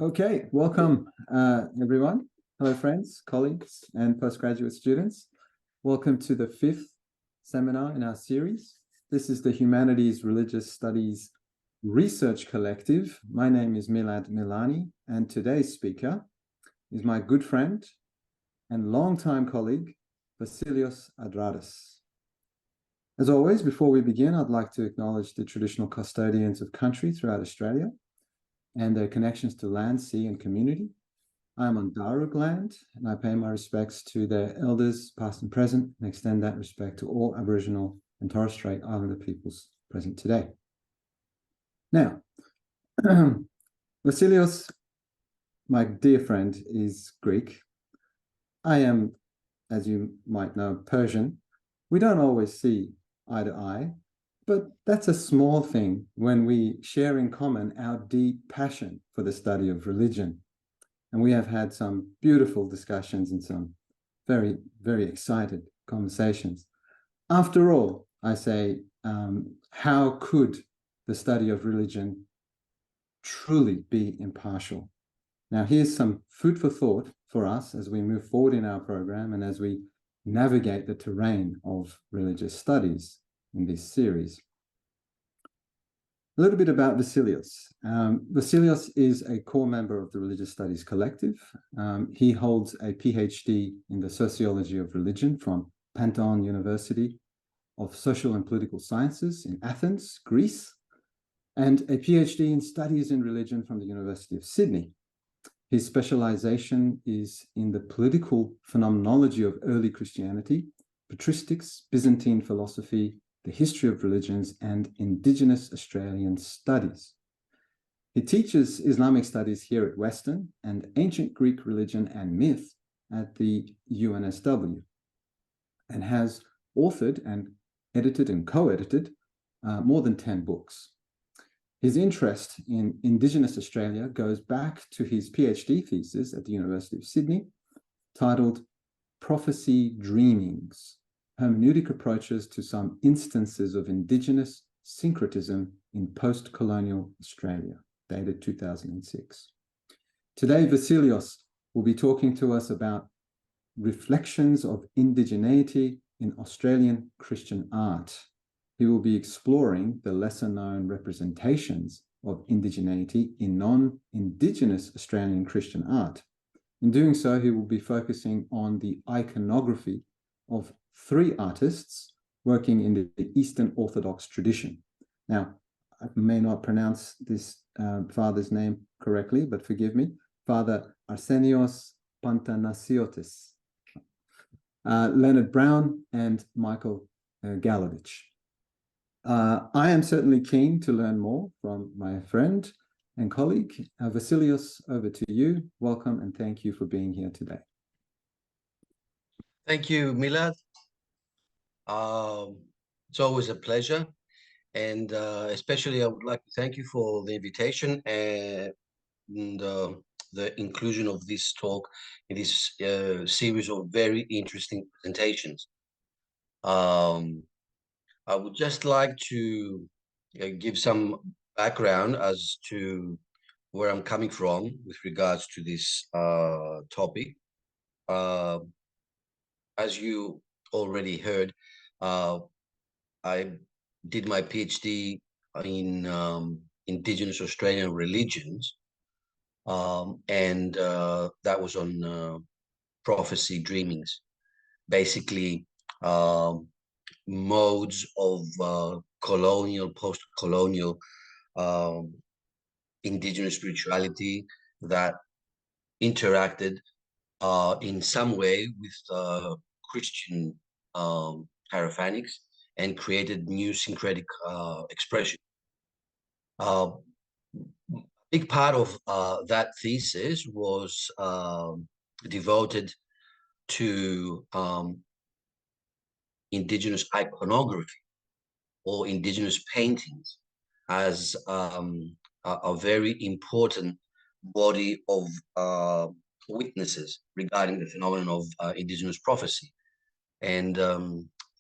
Okay, welcome everyone. Hello friends, colleagues, and postgraduate students. Welcome to the fifth seminar in our series. This is the Humanities Religious Studies Research Collective. My name is Milad Milani, and today's speaker is my good friend and longtime colleague, Vassilios Adrahtas. As always, before we begin, I'd like to acknowledge the traditional custodians of country throughout Australia and their connections to land, sea, and community. I am on Darug land, and I pay my respects to their elders, past and present, and extend that respect to all Aboriginal and Torres Strait Islander peoples present today. Now, Vassilios, my dear friend, is Greek. I am, as you might know, Persian. We don't always see eye to eye, but that's a small thing when we share in common our deep passion for the study of religion. And we have had some beautiful discussions and some very, very excited conversations. After all, I say, how could the study of religion truly be impartial? Now, here's some food for thought for us as we move forward in our program and as we navigate the terrain of religious studies in this series. A little bit about Vassilios. Vassilios is a core member of the Religious Studies Collective. He holds a PhD in the Sociology of Religion from Pantheon University of Social and Political Sciences in Athens, Greece, and a PhD in Studies in Religion from the University of Sydney. His specialization is in the political phenomenology of early Christianity, patristics, Byzantine philosophy, the history of religions, and Indigenous Australian studies. He teaches Islamic studies here at Western and ancient Greek religion and myth at the UNSW, and has authored and edited and co-edited more than 10 books. His interest in Indigenous Australia goes back to his PhD thesis at the University of Sydney, titled Prophecy Dreamings, Hermeneutic Approaches to Some Instances of Indigenous Syncretism in Post-Colonial Australia, dated 2006. Today, Vassilios will be talking to us about reflections of indigeneity in Australian Christian art. He will be exploring the lesser-known representations of indigeneity in non-Indigenous Australian Christian art. In doing so, he will be focusing on the iconography of three artists working in the Eastern Orthodox tradition. Now, I may not pronounce this father's name correctly, but forgive me. Father Arsenios Pantanasiotis, Leonard Brown, and Michael Galovich. I am certainly keen to learn more from my friend and colleague. Vassilios, over to you. Welcome and thank you for being here today. Thank you, Milad. It's always a pleasure. And especially I would like to thank you for the invitation and the inclusion of this talk in this series of very interesting presentations. I would just like to give some background as to where I'm coming from with regards to this topic. As you already heard, I did my PhD in Indigenous Australian religions, and that was on prophecy dreamings, basically modes of colonial, post-colonial indigenous spirituality that interacted in some way with Christian hierophanics and created new syncretic expression. A big part of that thesis was devoted to indigenous iconography or indigenous paintings as a very important body of witnesses regarding the phenomenon of indigenous prophecy. And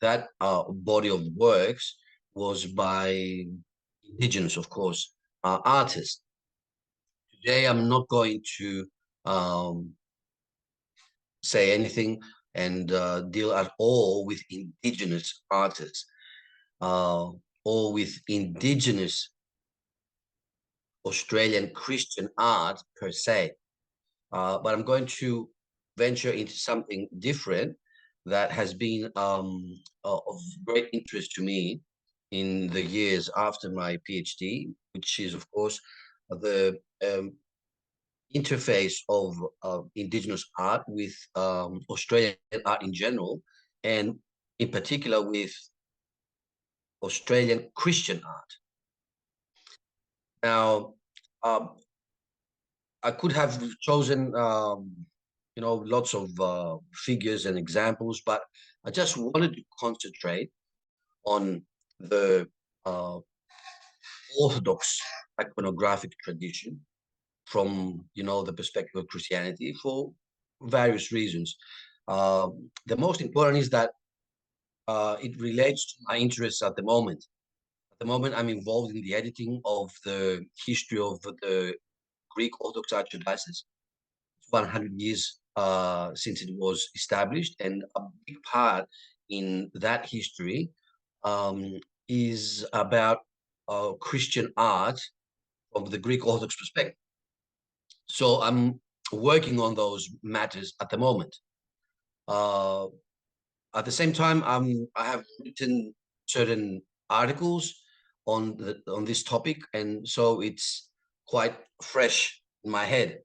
that body of works was by indigenous, of course, artists. Today I'm not going to say anything and deal at all with indigenous artists or with indigenous Australian Christian art per se. But I'm going to venture into something different that has been of great interest to me in the years after my PhD, which is, of course, the interface of Indigenous art with Australian art in general, and in particular with Australian Christian art. Now, I could have chosen, lots of figures and examples, but I just wanted to concentrate on the Orthodox iconographic tradition from, the perspective of Christianity for various reasons. The most important is that it relates to my interests at the moment. At the moment, I'm involved in the editing of the history of the Greek Orthodox Archdiocese. 100 years since it was established, and a big part in that history is about Christian art from the Greek Orthodox perspective. So I'm working on those matters at the moment. At the same time, I have written certain articles on this topic, and so it's quite fresh in my head.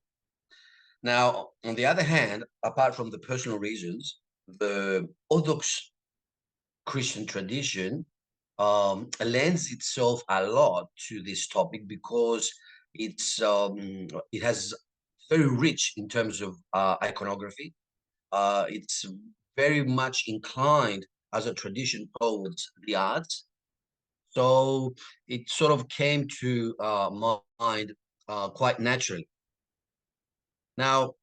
Now, on the other hand, apart from the personal reasons, the Orthodox Christian tradition lends itself a lot to this topic because it has very rich in terms of iconography. It's very much inclined as a tradition towards the arts. So it sort of came to mind quite naturally. Now,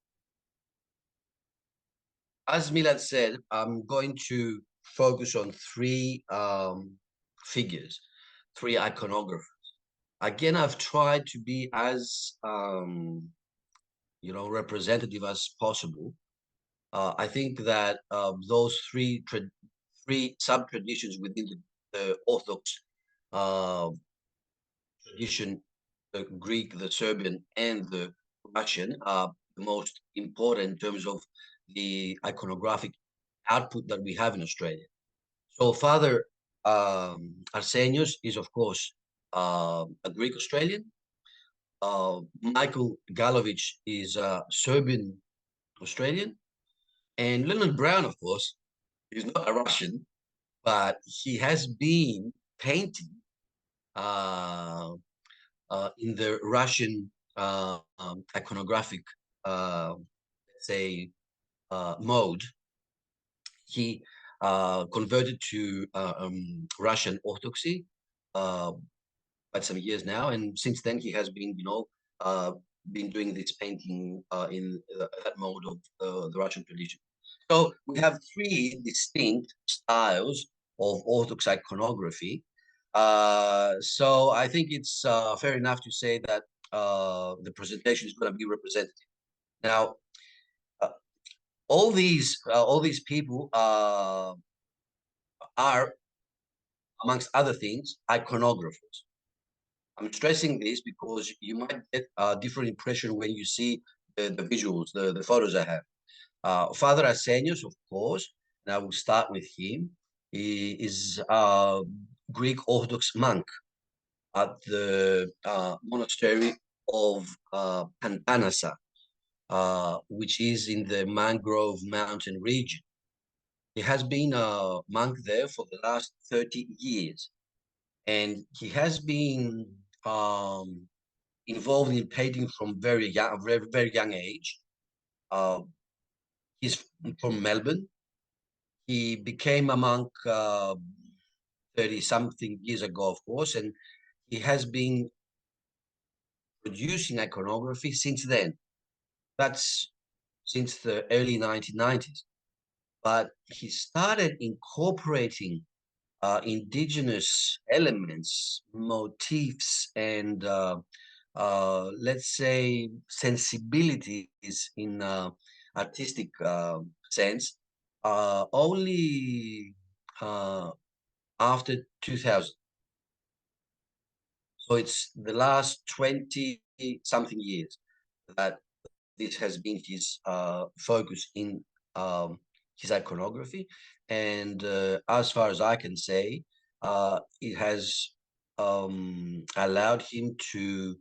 as Milad said, I'm going to focus on three figures, three iconographers. Again, I've tried to be as representative as possible. I think that those three sub traditions within the Orthodox tradition, the Greek, the Serbian, and the Russian, are the most important in terms of the iconographic output that we have in Australia. So Father Arsenios is, of course, a Greek Australian. Michael Galovic is a Serbian Australian. And Leonard Brown, of course, is not a Russian, but he has been painting in the Russian iconographic, let's say, mode. He converted to Russian Orthodoxy quite some years now, and since then he has been, been doing this painting in that mode of the Russian tradition. So we have three distinct styles of Orthodox iconography. So I think it's fair enough to say that the presentation is going to be representative. Now, all these people are, amongst other things, iconographers. I'm stressing this because you might get a different impression when you see the visuals, the photos I have. Father Arsenios, of course, and I will start with him. He is a Greek Orthodox monk at the monastery of Pantanassa, which is in the Mangrove Mountain region. He has been a monk there for the last 30 years, and he has been involved in painting from very young, very young age. He's from Melbourne. He became a monk 30-something years ago, of course, and he has been producing iconography since then. That's since the early 1990s. But he started incorporating indigenous elements, motifs, and let's say, sensibilities in artistic sense only after 2000. So it's the last 20 something years that this has been his focus in his iconography. And as far as I can say, it has allowed him to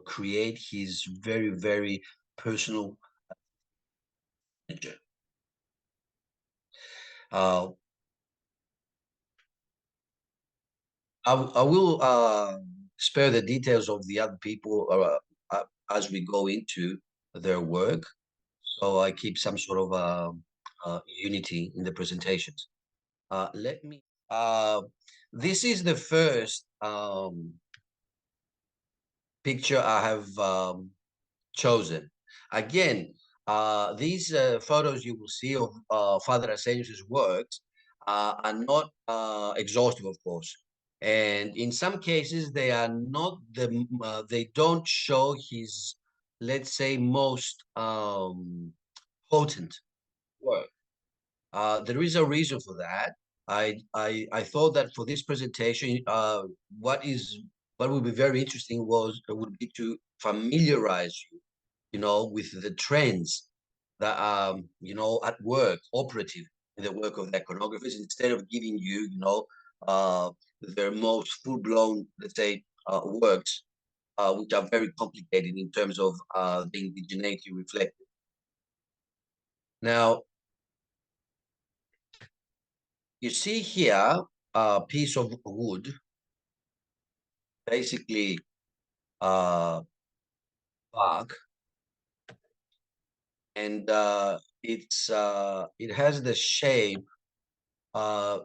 create his very, very personal signature. Uh, I will spare the details of the other people as we go into their work. So I keep some sort of unity in the presentations. Let me. This is the first picture I have chosen. Again, these photos you will see of Father Arsenius's works are not exhaustive, of course, and in some cases they are not the. They don't show his, let's say, most potent work. There is a reason for that. I thought that for this presentation, what would be very interesting would be to familiarize you, with the trends that are, at work, operative in the work of the iconographers, instead of giving you, their most full-blown, let's say, works, which are very complicated in terms of the indigeneity reflected. Now, you see here a piece of wood, basically bark, and it has the shape.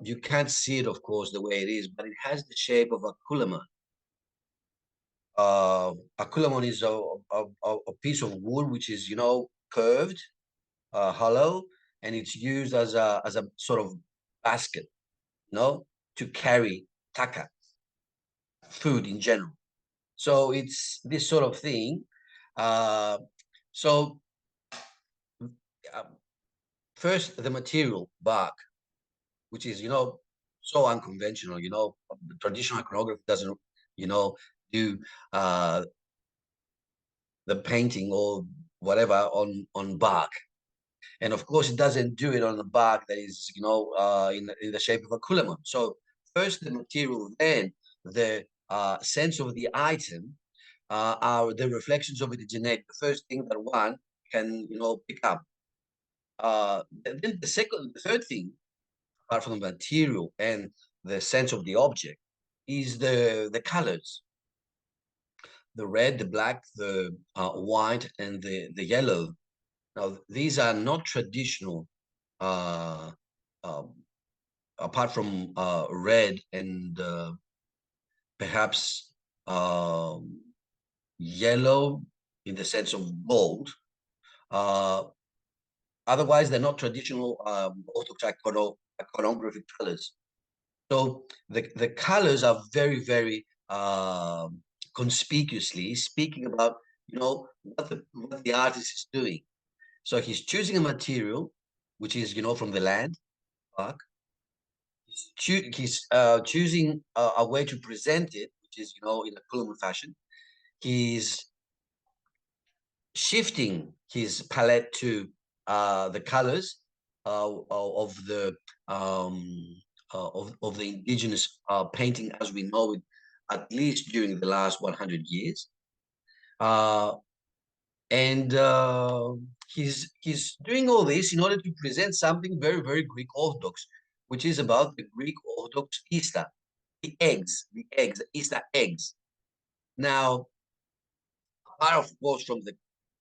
You can't see it, of course, the way it is, but it has the shape of a kulamon. A kulamon is a piece of wood which is, curved, hollow, and it's used as a sort of basket, to carry taka, food in general. So it's this sort of thing. So uh, first, the material bark, which is, so unconventional. The traditional iconography doesn't, do the painting or whatever on bark, and of course, it doesn't do it on the bark that is, in the shape of a kulamon. So first the material, then the sense of the item are the reflections of indigeneity. The first thing that one can, pick up. Then the third thing, apart from the material and the sense of the object, is the colors: the red, the black, the white, and the yellow. Now, these are not traditional, uh, um, apart from red and perhaps yellow in the sense of gold. Uh, Otherwise, they're not traditional Orthodox iconographic colors. So the colors are very, very conspicuously speaking about, what the artist is doing. So he's choosing a material, which is, from the land, bark. He's choosing a way to present it, which is, in a columnar fashion. He's shifting his palette to the colors of the of the indigenous painting as we know it, at least during the last 100 years. And he's doing all this in order to present something very, very Greek Orthodox, which is about the Greek Orthodox Easter, the eggs, the Easter eggs. Now, apart, of course, from the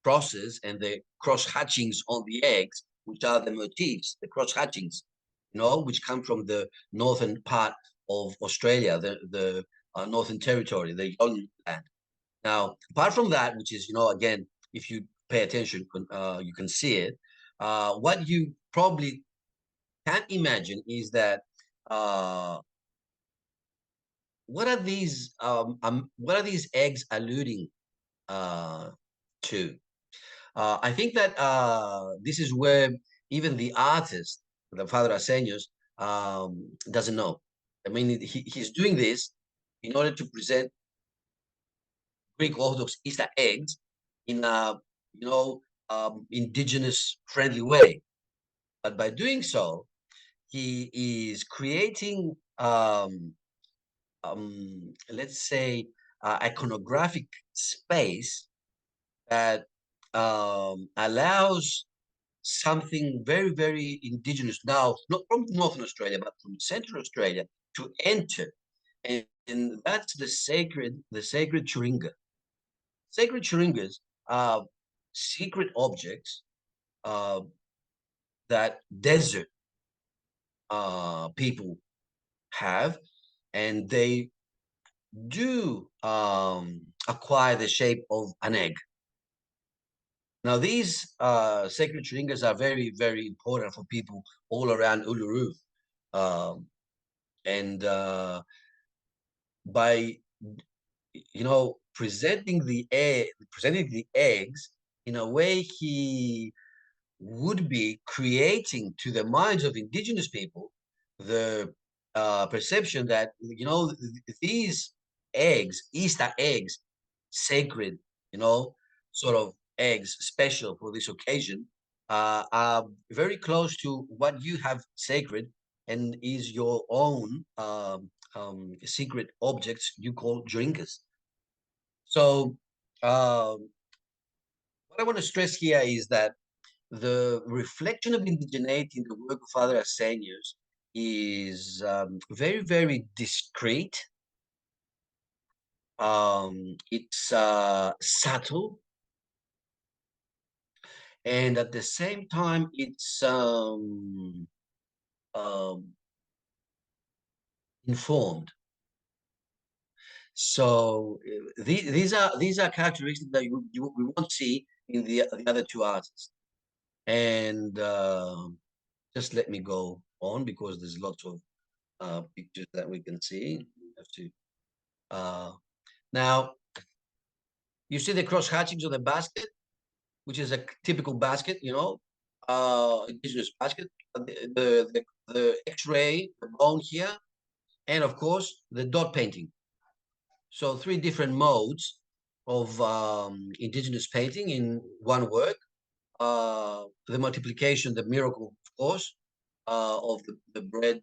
crosses and the cross hatchings on the eggs, which are the motifs, the cross hatchings, which come from the northern part of Australia, the Northern Territory, the Yolngu land. Now, apart from that, which is, again, if you pay attention, you can see it. What you probably can't imagine is that what are these eggs alluding to? I think that this is where even the artist, the Father Arsenios, doesn't know. I mean, he's doing this in order to present Greek Orthodox Easter eggs in a indigenous friendly way. But by doing so, he is creating let's say iconographic space that allows something very, very indigenous now, not from Northern Australia, but from Central Australia to enter. And that's the sacred Chiringa. Sacred Chiringas are secret objects uh, that desert people have, and they do acquire the shape of an egg. Now, these sacred Chiringas are very, very important for people all around Uluru. Um, and by presenting the eggs in a way, he would be creating to the minds of indigenous people the perception that these eggs, Easter eggs, sacred, sort of eggs special for this occasion, are very close to what you have sacred and is your own secret objects you call drinkas. So what I want to stress here is that the reflection of indigeneity in the work of Father Arsenius is very, very discreet. It's subtle, and at the same time, it's informed. So these are characteristics that we won't see in the other two artists. And just let me go on because there's lots of pictures that we can see. We have to now you see the cross hatchings of the basket, which is a typical basket, indigenous basket. The X-ray, the bone here, and of course the dot painting. So three different modes of indigenous painting in one work. The multiplication, the miracle, of course, of the bread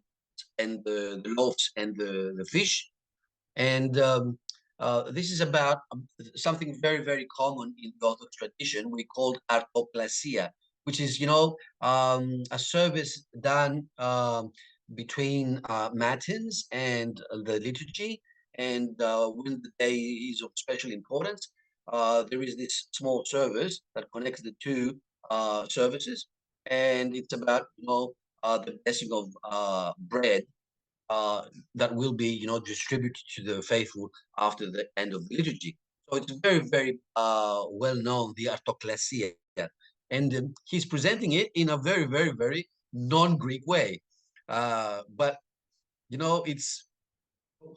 and the loaves and the fish. And this is about something very, very common in the Orthodox tradition. We call artoklasia, which is, a service done between matins and the liturgy. And when the day is of special importance, there is this small service that connects the two services. And it's about, the blessing of bread that will be, distributed to the faithful after the end of the liturgy. So it's very, very well known, the artoklasia. And he's presenting it in a very, very, very non-Greek way. But, it's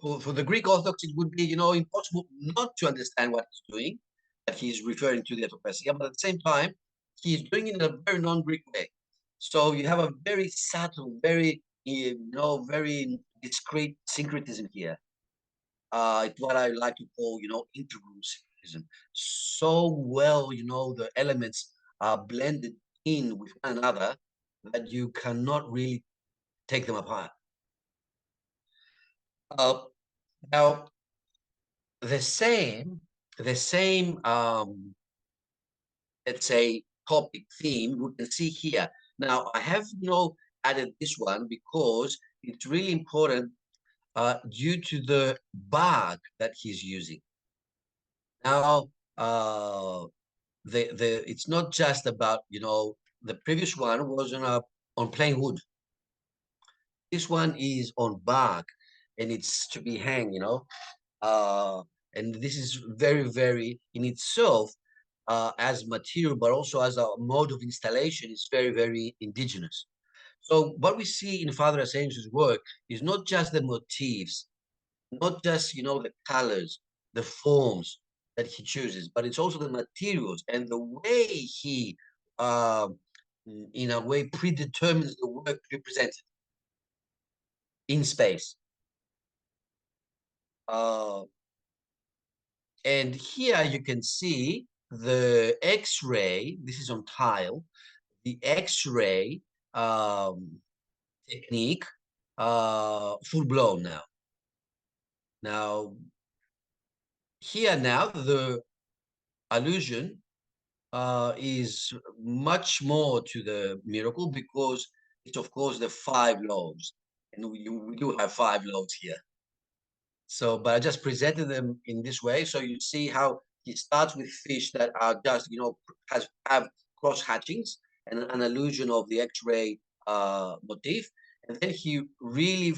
for the Greek Orthodox, it would be, impossible not to understand what he's doing, that he's referring to the artoklasia, but at the same time, he's doing it in a very non-Greek way. So you have a very subtle, very very discrete syncretism here. It's what I like to call, integral syncretism. So well, the elements are blended in with one another that you cannot really take them apart. Now, the same, let's say, topic theme we can see here. Now, I have, added this one because it's really important due to the bark that he's using. Now, it's not just about, the previous one was on plain wood. This one is on bark, and it's to be hanged, and this is very, very in itself as material, but also as a mode of installation, is very, very indigenous. So what we see in Father Asensio's work is not just the motifs, not just, the colors, the forms that he chooses, but it's also the materials and the way he, uh, in a way, predetermines the work represented in space. And here you can see the X-ray. This is on tile. The X-ray technique, full blown now. Now, here now, the allusion is much more to the miracle because it's, of course, the 5 loaves. And we do have 5 loaves here. So, but I just presented them in this way. So you see how he starts with fish that are just, have cross hatchings and an allusion of the X-ray motif. And then he really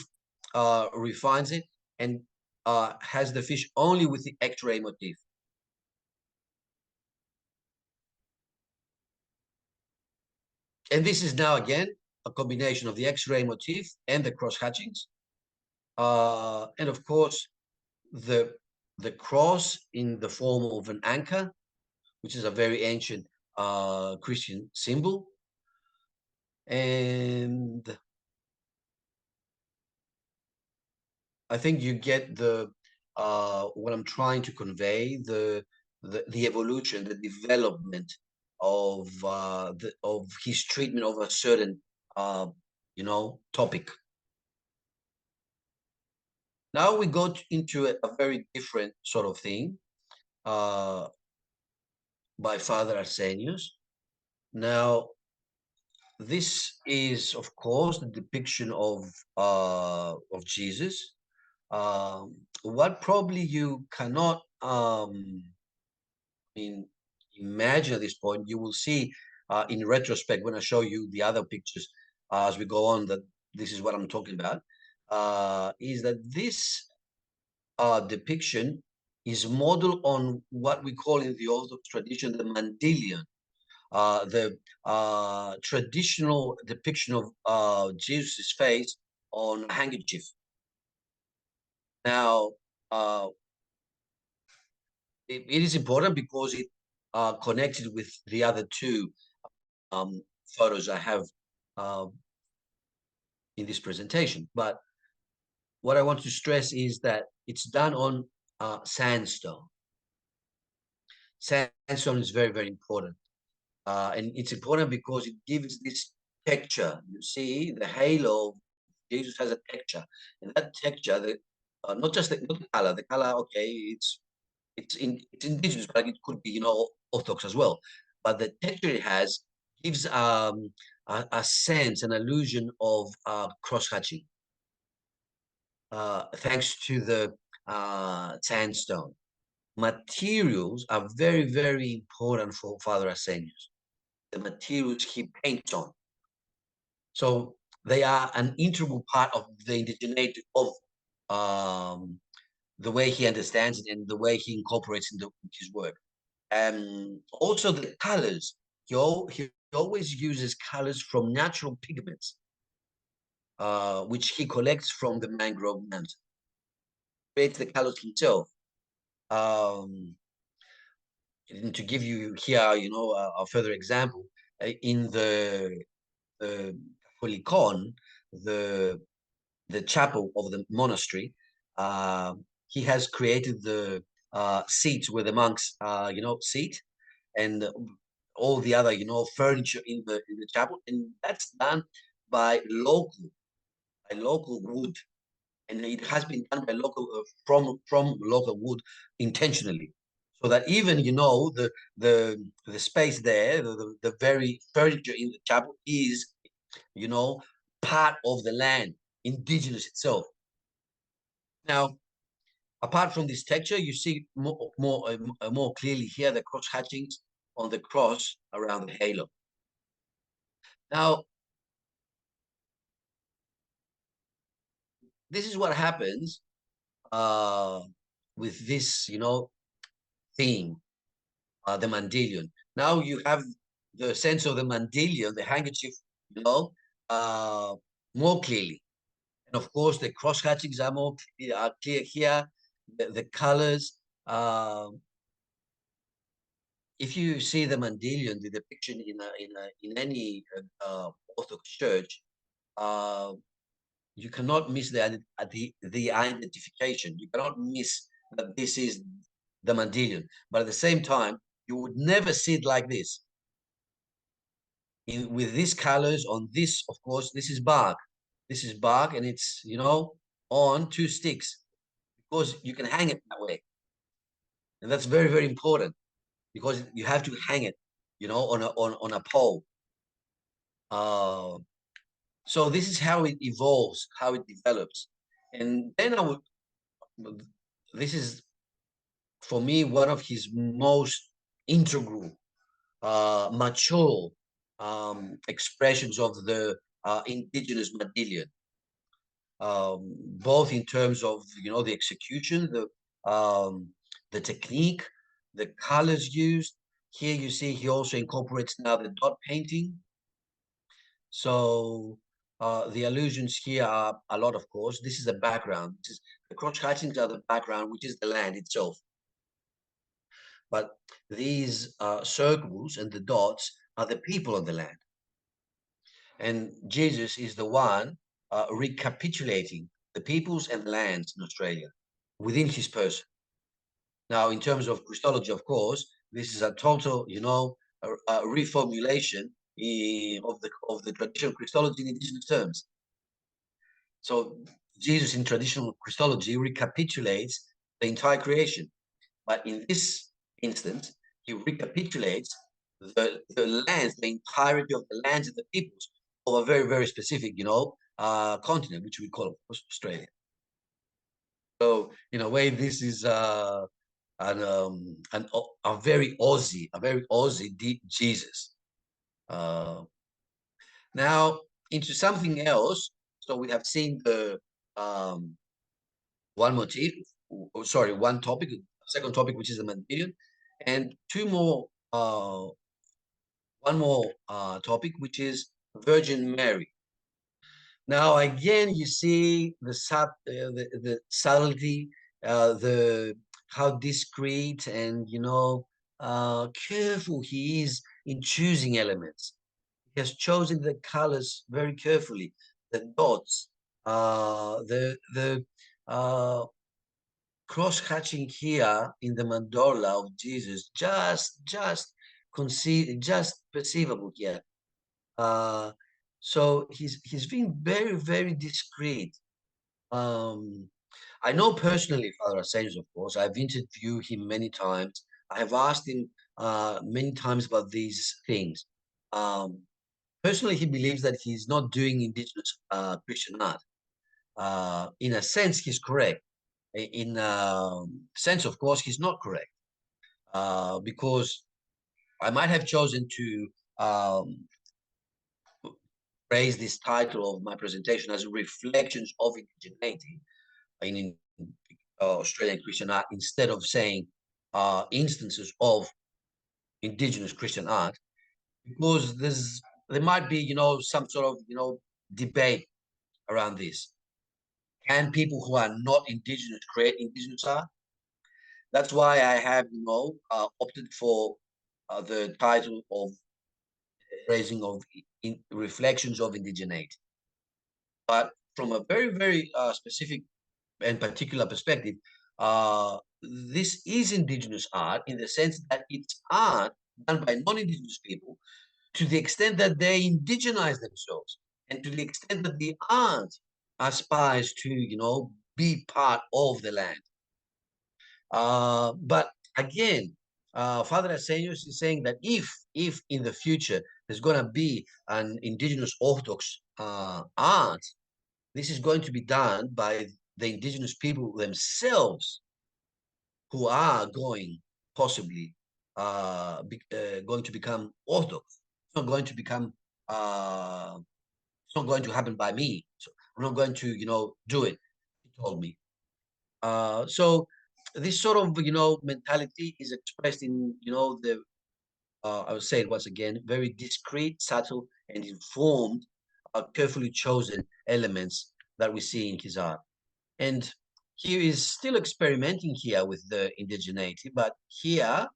refines it and has the fish only with the X-ray motif. And this is now, again, a combination of the X-ray motif and the cross hatchings. And of course, the cross in the form of an anchor, which is a very ancient Christian symbol. And I think you get the what I'm trying to convey, the evolution, the development of his treatment of a certain topic. Now we go into a very different sort of thing by Father Arsenius. Now, this is, of course, the depiction of Jesus. What probably you cannot imagine at this point, you will see in retrospect when I show you the other pictures as we go on, that this is what I'm talking about, is that this depiction is modeled on what we call in the Orthodox tradition the Mandylion, the traditional depiction of Jesus' face on a handkerchief. Now, it is important because it connected with the other two photos I have in this presentation. But what I want to stress is that it's done on sandstone. Sandstone is very, very important. And it's important because it gives this texture. You see, the halo of Jesus has a texture. And that texture, not just not the color, okay, it's indigenous, but it could be, Orthodox as well. But the texture it has gives a sense, an illusion of cross-hatching, thanks to the sandstone. Materials are very, very important for Father Arsenius. The materials he paints on. So they are an integral part of the indigeneity of the way he understands it and the way he incorporates into his work. Also the colors. He always uses colors from natural pigments, which he collects from the mangrove mountain. Creates the colors himself. And to give you here, a further example, in the Catholic, the chapel of the monastery, he has created the seats where the monks, sit, and all the other, furniture in the chapel, and that's done by local wood, and it has been done by local from local wood intentionally, so that even the space there, the very furniture in the chapel is part of the land, indigenous itself. Now, apart from this texture, you see more clearly here the cross hatchings on the cross around the halo. Now, this is what happens with this, theme, the Mandylion. Now you have the sense of the Mandylion, the handkerchief, more clearly. And of course, the cross-hatchings are more clear here. The colors. If you see the Mendelian, the depiction in any Orthodox church, you cannot miss the identification. You cannot miss that this is the Mendelian. But at the same time, you would never see it like this. With these colors on this, of course, this is bark. This is bark, and it's, you know, on two sticks, because you can hang it that way. And that's very, very important, because you have to hang it, you know, on a pole. So this is how it evolves, how it develops. And then this is, for me, one of his most integral, mature expressions of the indigenous Mendelian, both in terms of, you know, the execution, the technique, the colors used. Here you see he also incorporates now the dot painting. So the allusions here are a lot, of course. This is the background. This is the cross-hatchings are the background, which is the land itself. But these circles and the dots are the people of the land. And Jesus is the one recapitulating the peoples and lands in Australia within his person. Now, in terms of Christology, of course, this is a total, you know, a reformulation of the traditional Christology in indigenous terms. So Jesus in traditional Christology recapitulates the entire creation. But in this instance, he recapitulates the lands, the entirety of the lands and the peoples of a very, very specific, you know, continent, which we call Australia. So in a way, this is a very Aussie deep Jesus. Now into something else. So we have seen the one motif, sorry, one topic, second topic, which is the Mendelian, and one more topic, which is Virgin Mary. Now, again, you see the subtlety, the how discreet and, you know, careful he is in choosing elements. He has chosen the colors very carefully, the dots, the cross-hatching here in the mandorla of Jesus, just perceivable here. So he's been very, very discreet. I know personally Father Assange, of course. I've interviewed him many times. I have asked him many times about these things. Personally, he believes that he's not doing indigenous Christian art. In a sense, he's correct. In a sense, of course, he's not correct. Because I might have chosen to phrase this title of my presentation as Reflections of Indigeneity in Australian Christian art, instead of saying instances of indigenous Christian art, because there might be, you know, some sort of, you know, debate around this. Can people who are not indigenous create indigenous art? That's why I have, you know, opted for the title of phrasing of Reflections of Indigeneity. But from a very, very specific and particular perspective, this is indigenous art in the sense that it's art done by non-indigenous people, to the extent that they indigenize themselves, and to the extent that the art aspires to, you know, be part of the land. But again, Father Asenius is saying that if in the future there's going to be an indigenous Orthodox art, this is going to be done by the indigenous people themselves, who are going possibly going to become Orthodox. It's not going to become. It's not going to happen by me. So I'm not going to, you know, do it. He told me. So this sort of, you know, mentality is expressed in, you know, the I would say it once again, very discreet, subtle, and informed, carefully chosen elements that we see in his art. And he is still experimenting here with the indigeneity, but here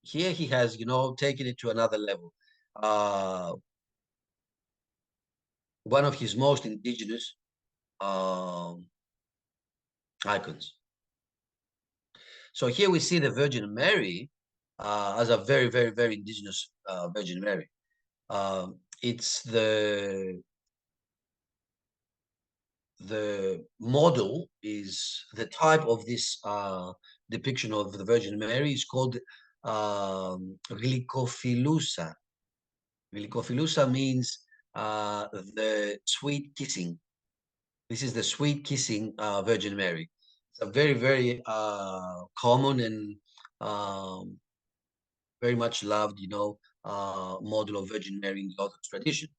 he has, taken it to another level. One of his most indigenous icons. So here we see the Virgin Mary as a very, very, very indigenous Virgin Mary. It's the model is the type of this depiction of the Virgin Mary is called glycophilusa. Glycophilusa means the sweet kissing. This is the sweet kissing Virgin Mary. It's a very, very common and very much loved, model of Virgin Mary in the Orthodox tradition.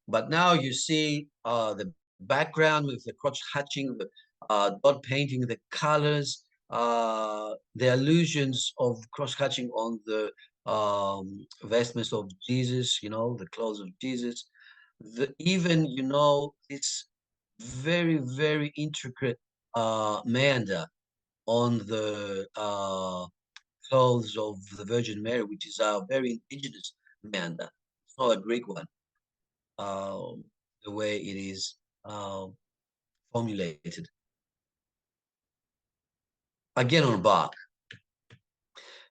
But now you see the background with the crotch hatching, the dot painting, the colors, the allusions of cross hatching on the vestments of Jesus, the clothes of Jesus. Even, this very, very intricate meander on the clothes of the Virgin Mary, which is a very indigenous meander. It's not a Greek one. The way it is formulated. Again on bark.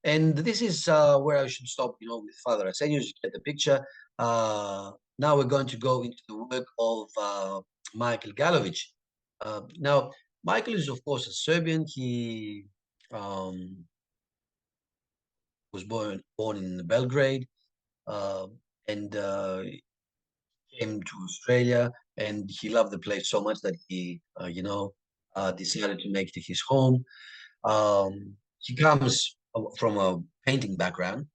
And this is where I should stop, with Father Arsenios. You get the picture. Now we're going to go into the work of Michael Galovic. Now, Michael is, of course, a Serbian. He was born in Belgrade and came to Australia, and he loved the place so much that he, decided to make it his home. He comes from a painting background,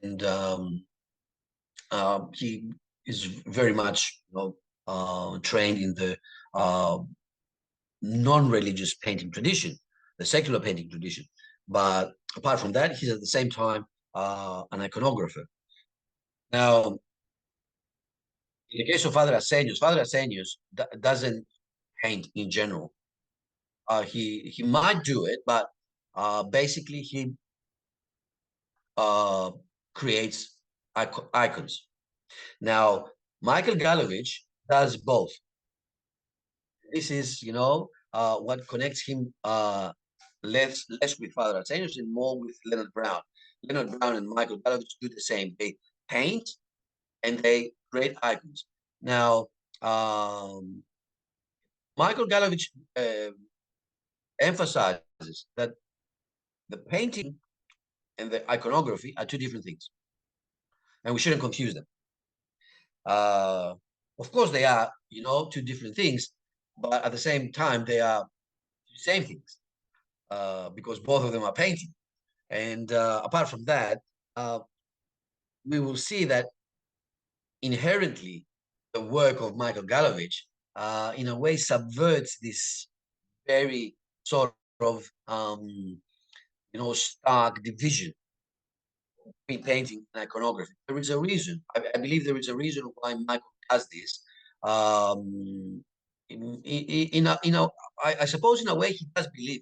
and he is very much, trained in the non-religious painting tradition, the secular painting tradition. But apart from that, he's at the same time an iconographer. Now, in the case of Father Arsenios doesn't paint in general. He might do it, but basically he creates icons. Now, Michael Galovic does both. This is, what connects him less with Father Arsenios and more with Leonard Brown. Leonard Brown and Michael Galovic do the same. They paint and they create icons. Now, Michael Galovic emphasizes that the painting and the iconography are two different things, and we shouldn't confuse them. Of course, they are, two different things, but at the same time, they are the same things because both of them are painting. And apart from that, we will see that inherently the work of Michael Galovic, in a way, subverts this very sort of, stark division between painting and iconography. There is a reason. I believe there is a reason why Michael does this. I suppose in a way he does believe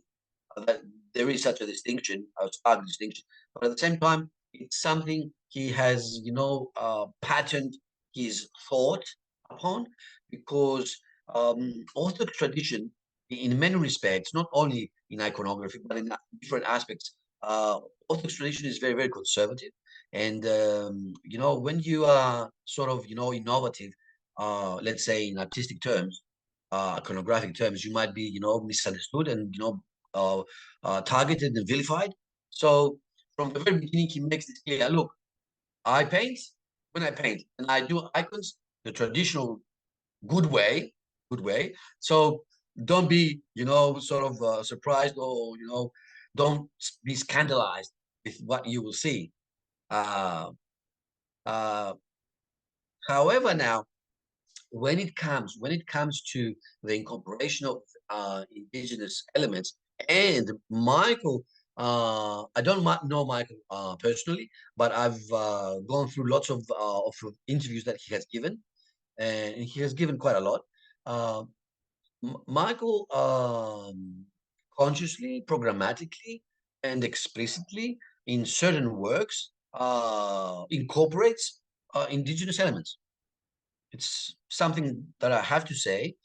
that there is such a distinction, a stark distinction, but at the same time, it's something he has, patterned his thought upon, because Orthodox tradition, in many respects, not only in iconography, but in different aspects, Orthodox tradition is very, very conservative. And, when you are sort of, innovative, let's say in artistic terms, iconographic terms, you might be, misunderstood and, targeted and vilified. So from the very beginning, he makes it clear, look, I paint when I paint, and I do icons the traditional good way. So don't be, sort of surprised, or, don't be scandalized with what you will see. However, now, when it comes to the incorporation of indigenous elements, and Michael, I don't know Michael personally, but I've gone through lots of interviews that he has given, and he has given quite a lot. Michael consciously, programmatically, and explicitly in certain works incorporates indigenous elements. It's something that I have to say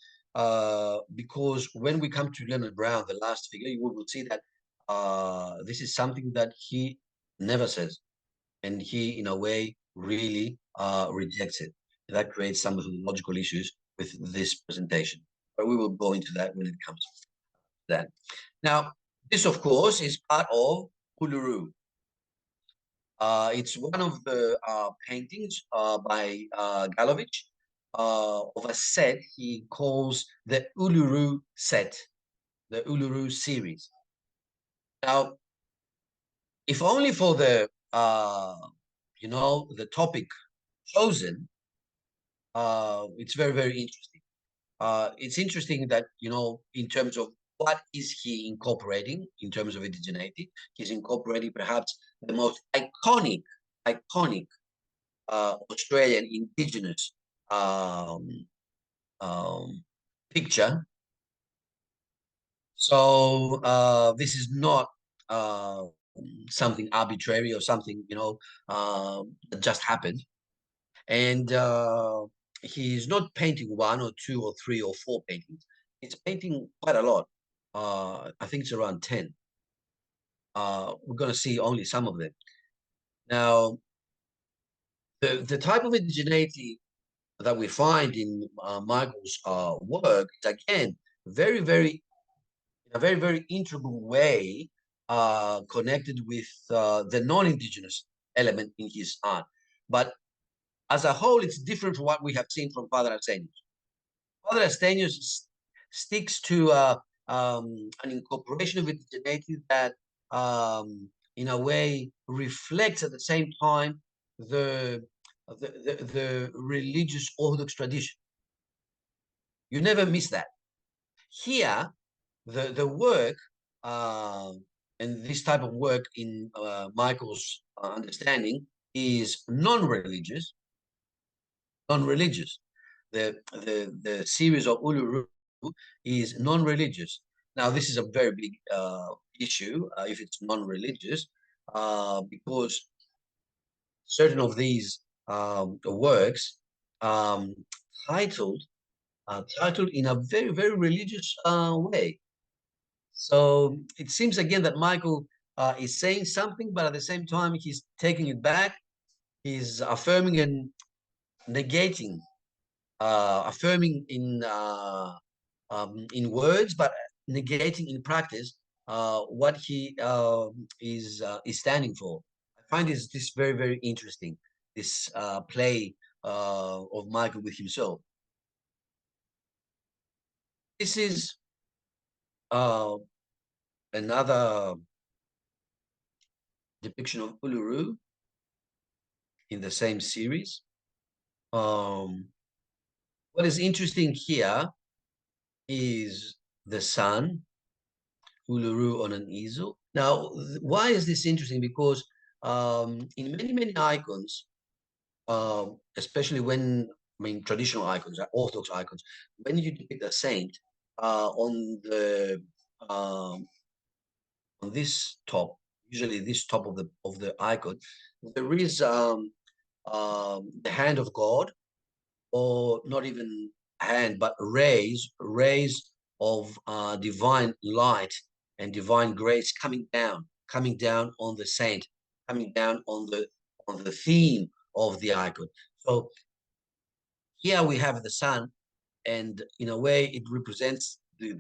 because when we come to Leonard Brown, the last figure, you will see that this is something that he never says, and he, in a way, really rejects it. That creates some of the logical issues with this presentation, but we will go into that when it comes to that. Now, this, of course, is part of Uluru. It's one of the paintings by Galovich of a set he calls the Uluru set, the Uluru series. Now, if only for the the topic chosen, it's very, very interesting. It's interesting that, in terms of what is he incorporating in terms of indigeneity, he's incorporating perhaps the most iconic Australian indigenous um, um, picture. So this is not something arbitrary or something, that just happened. And he's not painting one or two or three or four paintings. He's painting quite a lot. I think it's around 10. We're going to see only some of them. Now, the type of indigeneity that we find in Michael's work is, again, very, very, in a very, very integral way, connected with the non-indigenous element in his art. But as a whole, it's different from what we have seen from Father Arsenius. Father Arsenius sticks to an incorporation of indigeneity that, in a way, reflects at the same time the religious Orthodox tradition. You never miss that. Here, the work and this type of work in Michael's understanding is non-religious. The series of Uluru is non-religious. Now, this is a very big issue if it's non-religious, because certain of these works um, titled titled in a very, very religious way. So it seems again that Michael is saying something, but at the same time he's taking it back. He's affirming and negating, affirming in words, but negating in practice what he is standing for. I find this very, very interesting. This play of Michael with himself. This is another depiction of Uluru in the same series. What is interesting here is the sun, Uluru on an easel. Now, why is this interesting? Because in many, many icons, especially traditional icons, Orthodox icons, when you depict a saint on this top, usually this top of the icon, there is the hand of God, or not even hand, but rays of divine light and divine grace coming down on the saint, coming down on the theme of the icon. So here we have the sun, and in a way it represents the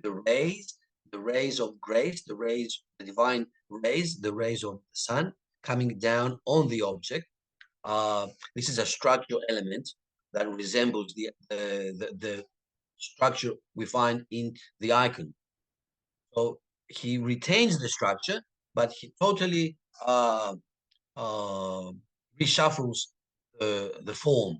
rays of grace, the divine rays, the rays of the sun coming down on the object. This is a structural element that resembles the structure we find in the icon. So he retains the structure, but he totally reshuffles the form.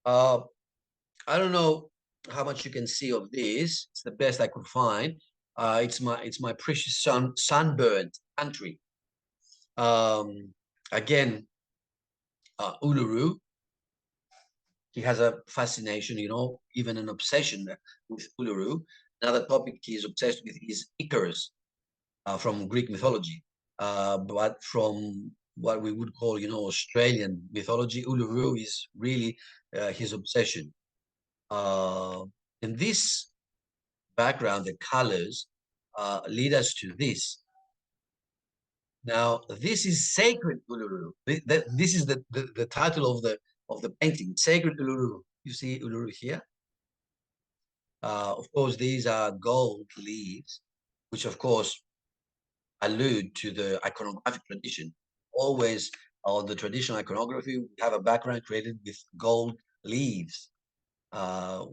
I don't know how much you can see of this. It's the best I could find. It's my precious sunburned country. Again, Uluru. he has a fascination, even an obsession with Uluru. Another topic he is obsessed with is Icarus from Greek mythology, but from what we would call, Australian mythology, Uluru is really his obsession. And this background, the colors, lead us to this. Now, this is Sacred Uluru. This is the title of the painting, Sacred Uluru. You see Uluru here? Of course, these are gold leaves, which of course allude to the iconographic tradition. Always on the traditional iconography, we have a background created with gold leaves,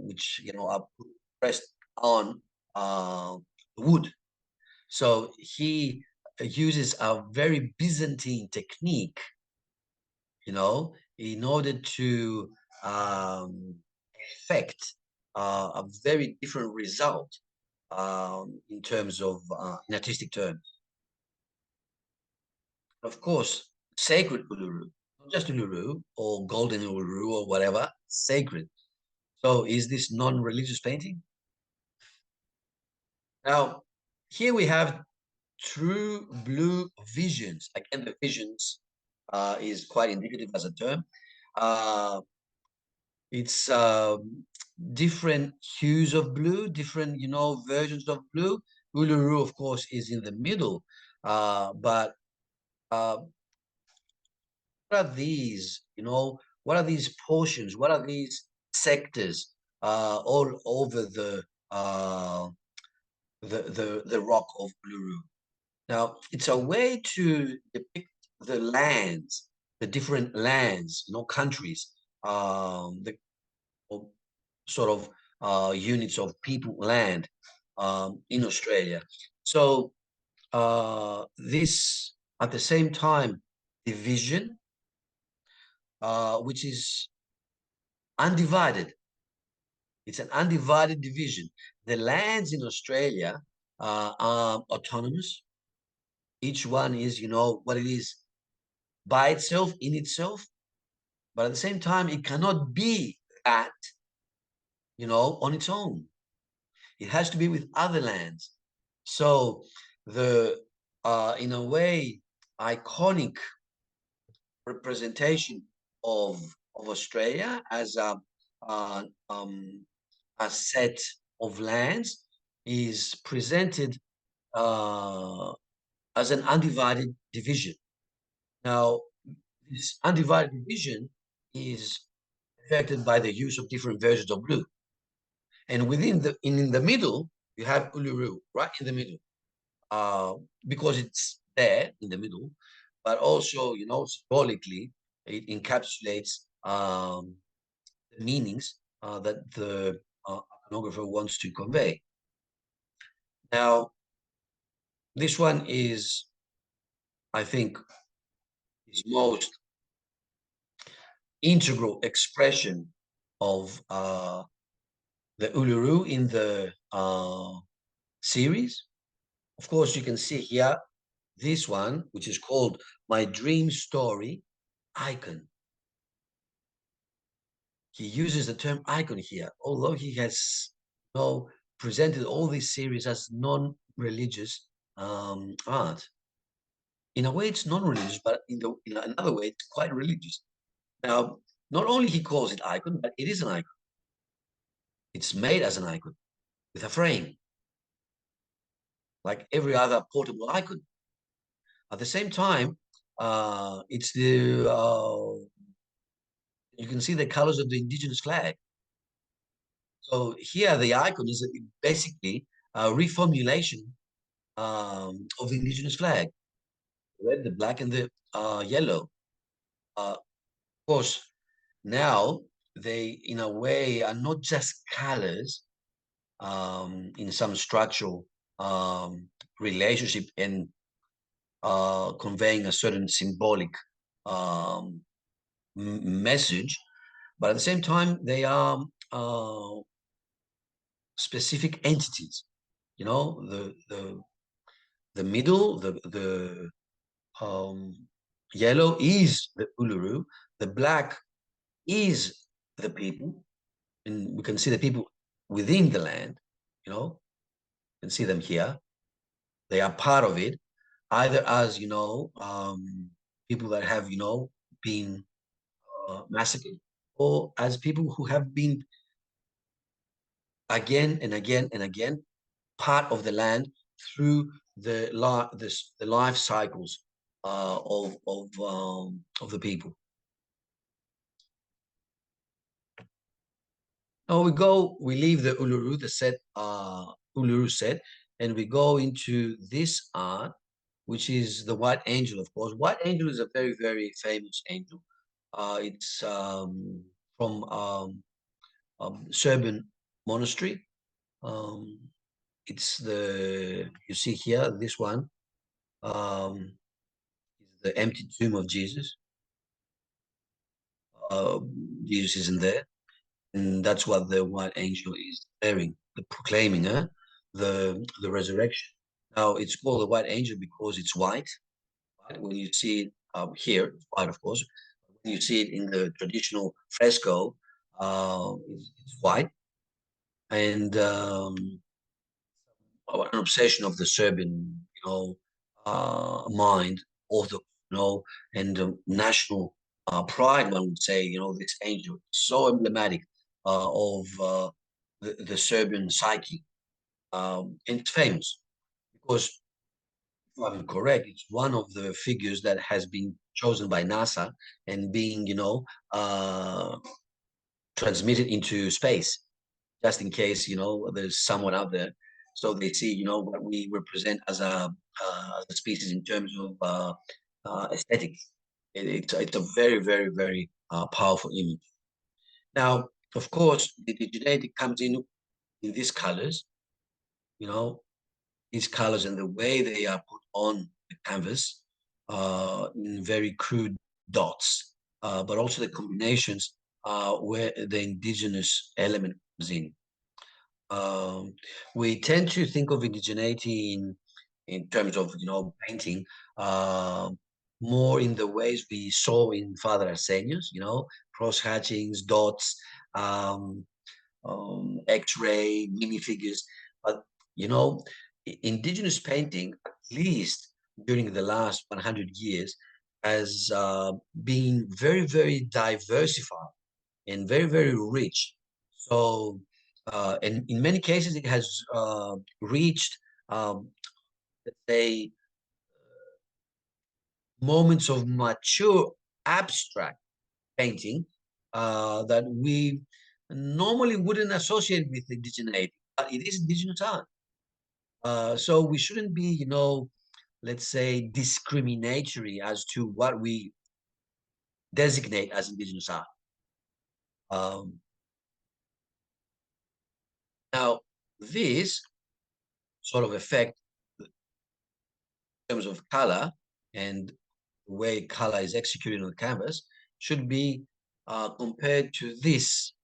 which are pressed on wood. So he uses a very Byzantine technique, in order to effect a very different result in terms of in artistic terms. Of course, sacred Uluru, not just Uluru or golden Uluru or whatever, sacred. So is this non-religious painting? Now, here we have true blue visions. Again, the visions is quite indicative as a term. It's different hues of blue, different, versions of blue. Uluru, of course, is in the middle. But what are these, what are these portions? What are these sectors all over the rock of Uluru? Now, it's a way to depict the lands, the different lands, countries, the sort of units of people, land in Australia. So this, at the same time, division, which is undivided. It's an undivided division. The lands in Australia are autonomous. Each one is, what it is by itself, in itself. But at the same time, it cannot be that, on its own. It has to be with other lands. So the, in a way, iconic representation of Australia as a set of lands is presented as an undivided division. Now, this undivided division is affected by the use of different versions of blue. And in the middle, you have Uluru, right in the middle, because it's there in the middle, but also, symbolically, it encapsulates the meanings that the iconographer wants to convey. Now, this one is, I think, his most integral expression of the Uluru in the series. Of course, you can see here this one, which is called My Dream Story Icon. He uses the term icon here, although he has presented all these series as non-religious art. In a way, it's non-religious, but in another way, it's quite religious. Now, not only he calls it icon, but it is an icon. It's made as an icon with a frame, like every other portable icon. At the same time, it's you can see the colors of the indigenous flag. So here, the icon is basically a reformulation of the indigenous flag: the red, the black, and the yellow. Of course, now they, in a way, are not just colors in some structural relationship and conveying a certain symbolic message, but at the same time, they are specific entities. The middle, the yellow is the Uluru, the black is the people, and we can see the people within the land, you know, you can see them here. They are part of it, either as, people that have, been massacred, or as people who have been again and again and again part of the land through the life cycles of the people. Now we leave the Uluru, the set Uluru set, and we go into this art, which is the White Angel, of course. White Angel is a very, very famous angel. It's from Serbian monastery. It's you see here, this one is the empty tomb of Jesus. Jesus isn't there. And that's what the white angel is bearing, proclaiming the resurrection. Now, it's called the white angel because it's white. Right? When you see it here, it's white, of course. When you see it in the traditional fresco, it's white. And an obsession of the Serbian, mind, Orthodox, and national pride, one would say, this angel, so emblematic of the Serbian psyche. And it's famous because, if I'm correct, it's one of the figures that has been chosen by NASA and being, transmitted into space, just in case, there's someone out there. So they see, what we represent as a species in terms of aesthetics. It's a very, very, very powerful image. Now, of course, the indigeneity comes in these colors, these colors and the way they are put on the canvas in very crude dots, but also the combinations where the indigenous element comes in. We tend to think of indigeneity in terms of painting more in the ways we saw in Father Arsenius, cross hatchings, dots, X-ray, minifigures. But indigenous painting, at least during the last 100 years, has been very, very diversified and very, very rich. So, and in many cases, it has reached, let's say, moments of mature abstract painting that we normally wouldn't associate with indigeneity, but it is indigenous art. So we shouldn't be, let's say, discriminatory as to what we designate as indigenous art. Now, this sort of effect in terms of color and the way color is executed on the canvas should be compared to this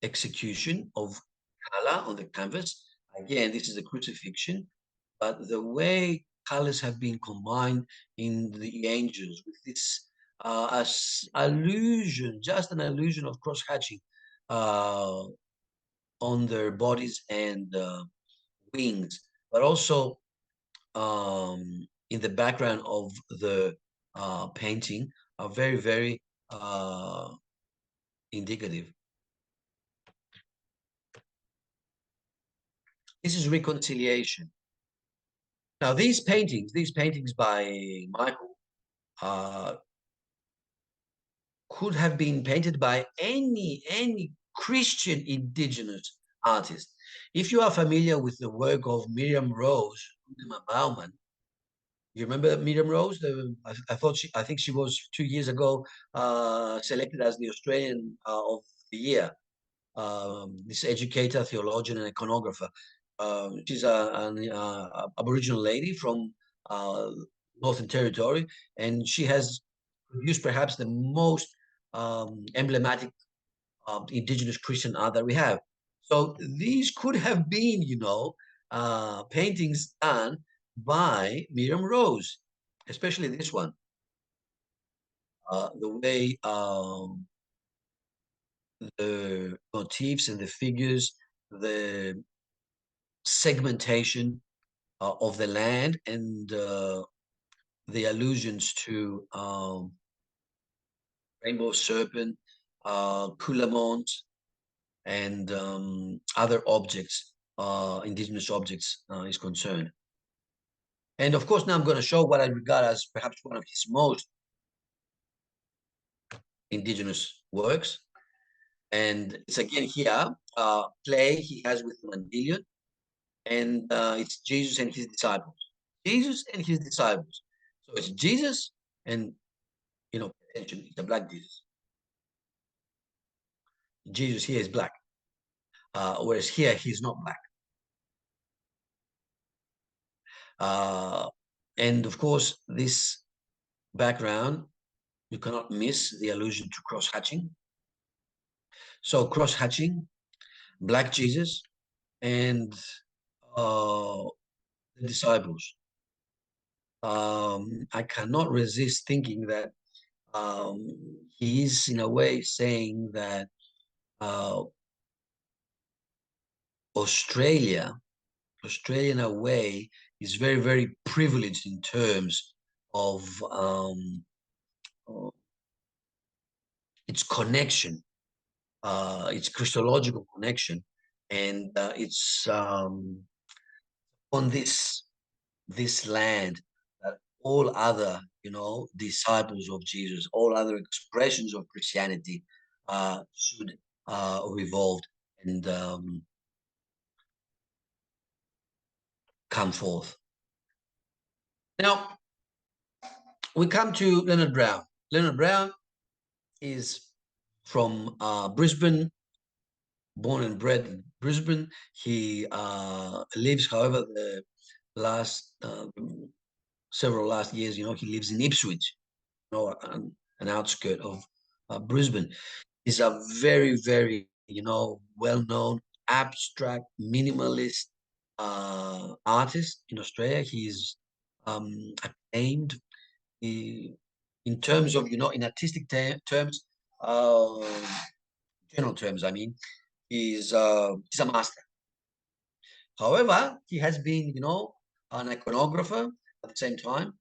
execution of color on the canvas. Again, this is a crucifixion, but the way colors have been combined in the angels with this allusion, just an allusion of cross-hatching on their bodies and wings, but also in the background of the painting are very, very indicative. This is reconciliation. Now, these paintings by Michael, could have been painted by any Christian indigenous artist. If you are familiar with the work of Miriam Rose Bauman, you remember Miriam Rose? I think she was 2 years ago selected as the Australian of the Year. This educator, theologian, and iconographer. She's an Aboriginal lady from Northern Territory, and she has produced perhaps the most emblematic indigenous Christian art that we have. So these could have been, paintings done by Miriam Rose, especially this one. The way the motifs and the figures, the segmentation of the land, and the allusions to rainbow serpent, Kulamont, and other objects, indigenous objects, is concerned. And of course, now I'm going to show what I regard as perhaps one of his most indigenous works. And it's again here, play he has with Mandillion, and it's Jesus and his disciples. Jesus and his disciples. So it's Jesus and, attention, it's a black Jesus. Jesus here is black, whereas here he's not black. And of course, this background, you cannot miss the allusion to cross-hatching. So cross-hatching, black Jesus, and the disciples. I cannot resist thinking that he is in a way saying that Australia in a way is very, very privileged in terms of its connection, its Christological connection, and it's on this land that all other, disciples of Jesus, all other expressions of Christianity should revolve and come forth. Now, we come to Leonard Brown. Leonard Brown is from Brisbane, born and bred in Brisbane. He lives, however, the last several last years, he lives in Ipswich, an outskirt of Brisbane. He's a very, very, well-known abstract minimalist artist in Australia. He's acclaimed in terms of, in artistic terms, general terms, I mean, he's a master. However, he has been, an iconographer at the same time.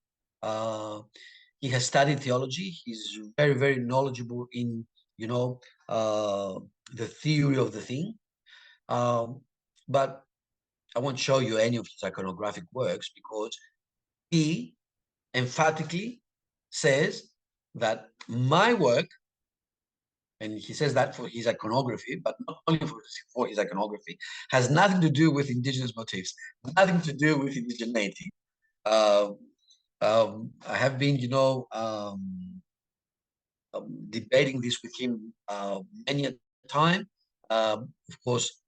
He has studied theology. He's very, very knowledgeable in, the theory of the thing. But I won't show you any of his iconographic works because he emphatically says that my work, and he says that for his iconography, but not only for his iconography, has nothing to do with indigenous motifs, nothing to do with indigeneity. I have been, debating this with him many a time. Of course,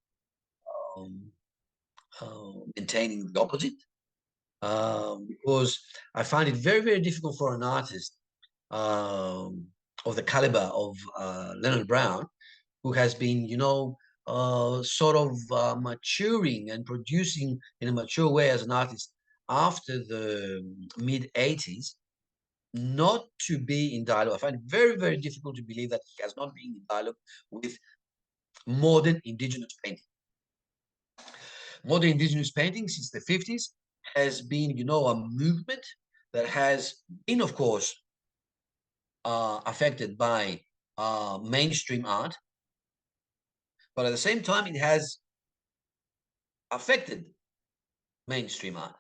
maintaining the opposite, because I find it very, very difficult for an artist of the caliber of Leonard Brown, who has been, sort of maturing and producing in a mature way as an artist after the mid-80s, not to be in dialogue. I find it very, very difficult to believe that he has not been in dialogue with modern indigenous painting. Modern indigenous painting since the 50s has been, a movement that has been, of course, affected by mainstream art, but at the same time, it has affected mainstream art.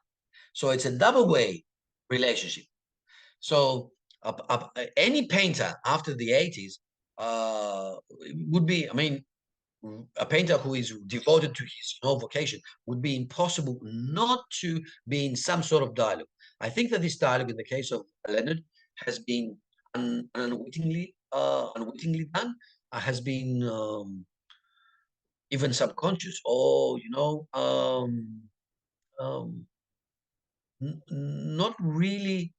So it's a double-way relationship. So any painter after the 80s would be, a painter who is devoted to his vocation would be impossible not to be in some sort of dialogue. I think that this dialogue, in the case of Leonard, has been unwittingly done, has been even subconscious, or not really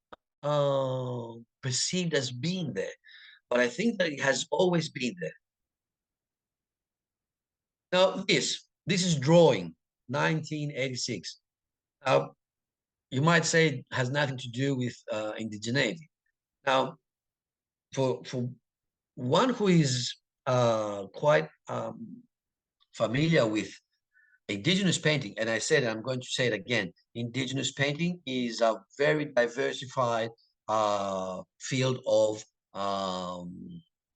perceived as being there. But I think that it has always been there. Now, this is drawing 1986. Now, you might say it has nothing to do with indigeneity. Now, for one who is quite familiar with indigenous painting, and I said, I'm going to say it again, indigenous painting is a very diversified field of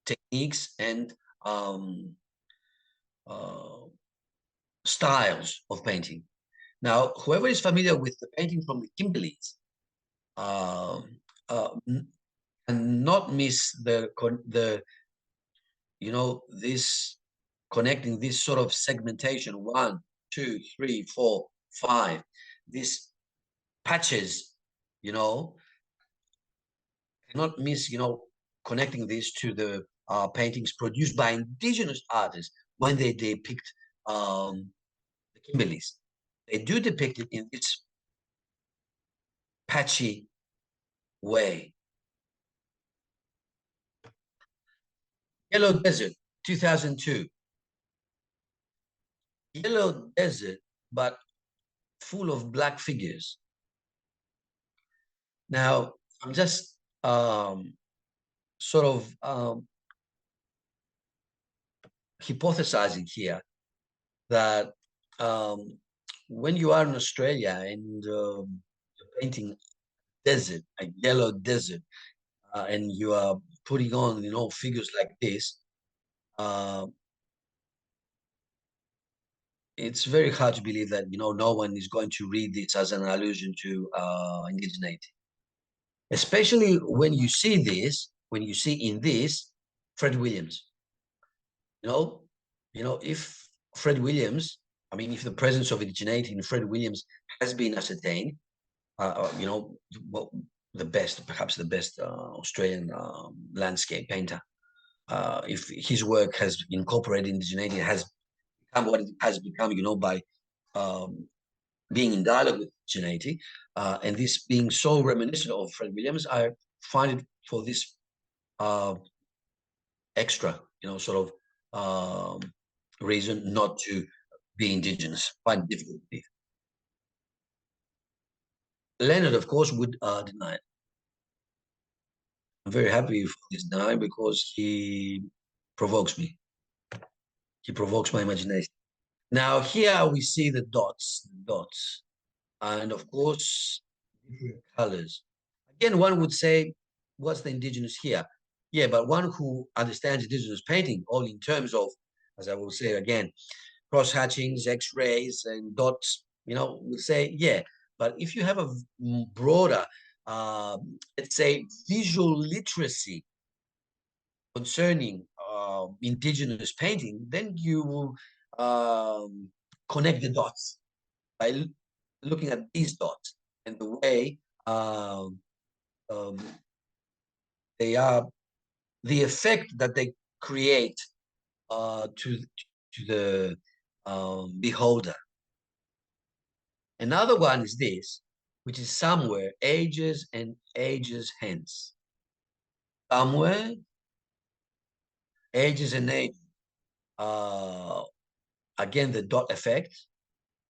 techniques and uh, styles of painting. Now, whoever is familiar with the painting from the Kimberleys and not miss the this connecting this sort of segmentation, 1, 2, 3, 4, 5, these patches, cannot miss, connecting this to the paintings produced by indigenous artists when they depict the Kimberleys. They do depict it in this patchy way. Yellow Desert, 2002. Yellow desert, but full of black figures. Now, I'm just sort of hypothesizing here that when you are in Australia and you're painting desert, a yellow desert, and you are putting on, figures like this, it's very hard to believe that, no one is going to read this as an allusion to indigeneity. Especially when you see this, when you see in this, Fred Williams. If Fred Williams, if the presence of indigeneity in Fred Williams has been ascertained, well, perhaps the best Australian landscape painter. If his work has incorporated indigeneity, it has become what it has become, by being in dialogue with indigeneity, and this being so reminiscent of Fred Williams, I find it for this extra, sort of reason not to be indigenous. Quite difficult to believe. Leonard, of course, would deny it. I'm very happy for this deny because he provokes me. He provokes my imagination. Now here we see the dots, and of course, different colors. Again, one would say, what's the indigenous here? Yeah, but one who understands indigenous painting, all in terms of, as I will say again, cross-hatchings, X-rays, and dots, would say, yeah. But if you have a broader, let's say, visual literacy concerning indigenous painting, then you will connect the dots by looking at these dots and the way they are, the effect that they create to the beholder. Another one is this, which is somewhere, ages and ages hence. Somewhere, ages and ages. Again, the dot effect,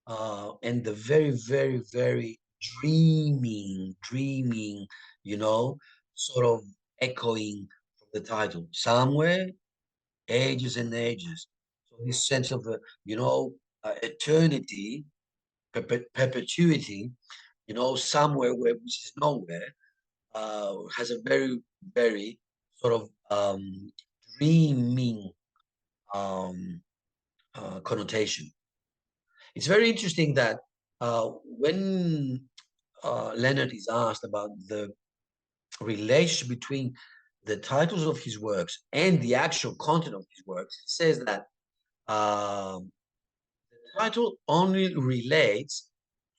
and the very, very, very dreaming, sort of echoing from the title. Somewhere, ages and ages. So this sense of, eternity, perpetuity, somewhere which is nowhere, has a very, very sort of dreaming connotation. It's very interesting that when Leonard is asked about the relationship between the titles of his works and the actual content of his works, he says that the title only relates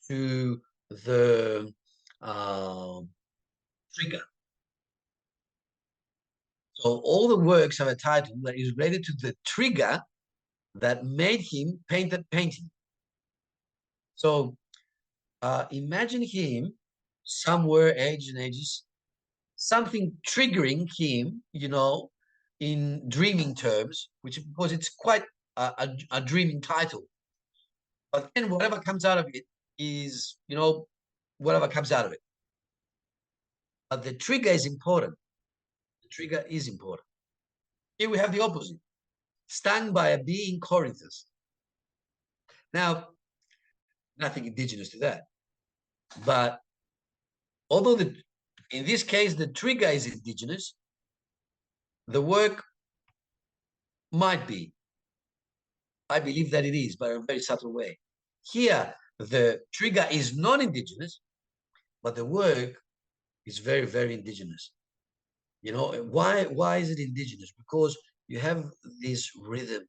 to the trigger. So all the works have a title that is related to the trigger that made him paint that painting. So imagine him somewhere, ages and ages, something triggering him, in dreaming terms, which because it's quite a dreaming title. But then whatever comes out of it is, whatever comes out of it. But the trigger is important. The trigger is important. Here we have the opposite. stung by a bee in Corinthus. Now, nothing indigenous to that. But although in this case, the trigger is indigenous, the work might be. I believe that it is, but in a very subtle way. Here, the trigger is non-indigenous, but the work is very, very indigenous. You know, why is it indigenous? Because you have this rhythm.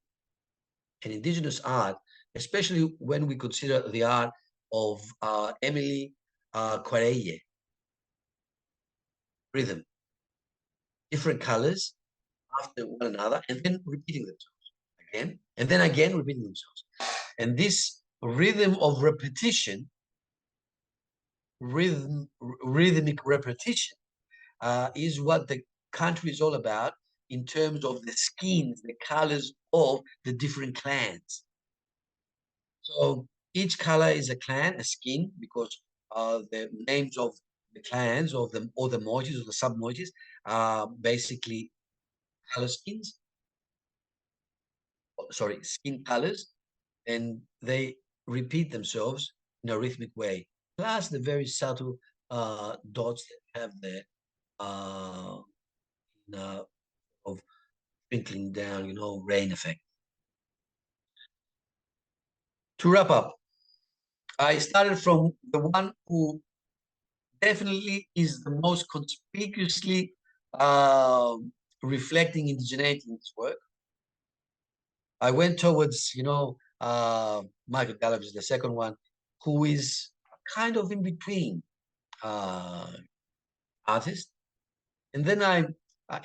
And indigenous art, especially when we consider the art of Emily Quareye, rhythm, different colors after one another, and then repeating themselves again, and then again repeating themselves. And this rhythm of repetition, rhythmic repetition, is what the country is all about in terms of the skins, the colors of the different clans. So each color is a clan, a skin, because the names of the clans or the moieties or the sub-moieties are basically color skins. Sorry, skin colors, and they repeat themselves in a rhythmic way. Plus the very subtle dots that have there of trickling down, you know, rain effect. To wrap up, I started from the one who definitely is the most conspicuously reflecting indigeneity in his work. I went towards, you know, Michael Gallup is the second one, who is kind of in between artist. And then I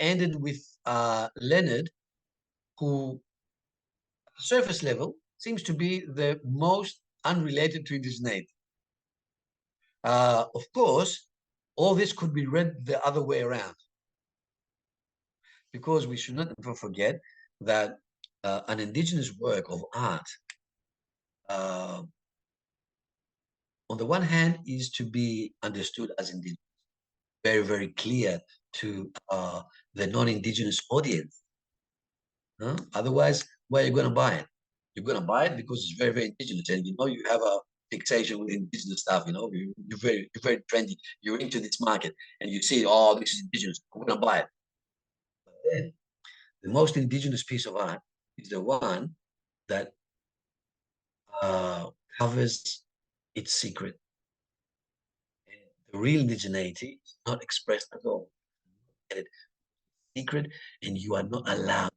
ended with Leonard, who at the surface level seems to be the most unrelated to indigeneity. Of course, all this could be read the other way around, because we should not ever forget that an indigenous work of art, on the one hand, is to be understood as indigenous, very, very clear to the non-indigenous audience. Otherwise, why are you going to buy it? You're going to buy it because it's very, very indigenous, and you know you have a fixation with indigenous stuff. You know you're very trendy. You're into this market, and you see, oh, this is indigenous. I'm going to buy it. But then, the most indigenous piece of art is the one that covers its secret. And the real indigeneity is not expressed at all. And it's secret, and you are not allowed